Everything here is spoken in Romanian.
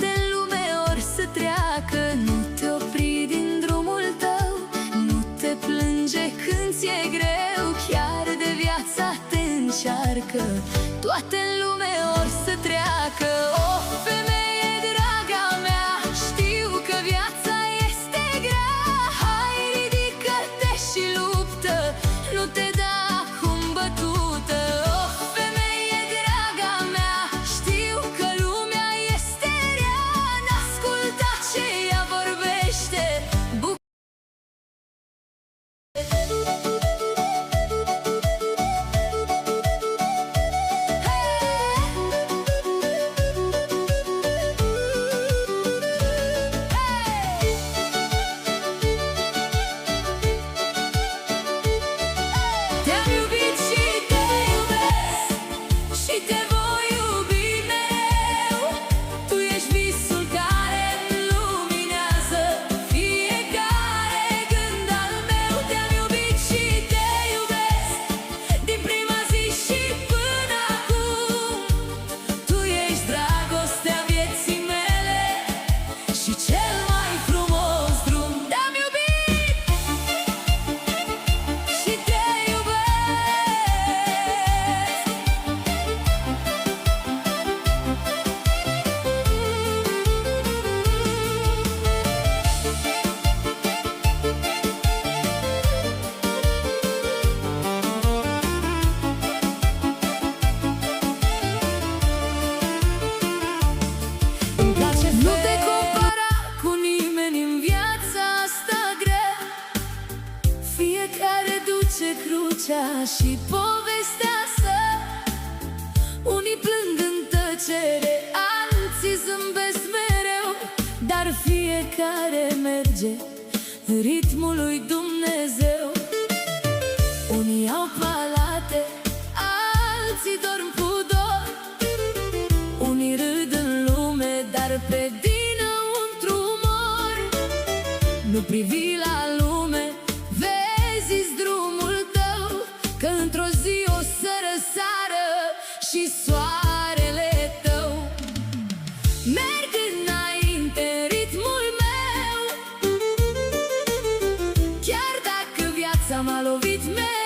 Toate în lume ori să treacă, nu te opri din drumul tău, nu te plânge când ți-e greu, chiar de viața te încearcă. Toate în lume ori să treacă. O femeie, draga mea, știu că viața este grea. Hai, ridică-te și luptă, nu te da acum bătută. O femeie, draga mea, știu că lumea este rea. N-asculta ce ea vorbește, crucea și povestea sa. Unii plâng în tăcere, alții zâmbesc mereu, dar fiecare merge în ritmul lui Dumnezeu. Unii au palate, alții dorm cu dor, unii râd în lume, dar pe dinăuntru mor. Nu privi la lume, vezi-ți drumul tău, că într-o zi o să răsară și soarele tău. Merg înainte în ritmul meu, chiar dacă viața m-a lovit mereu.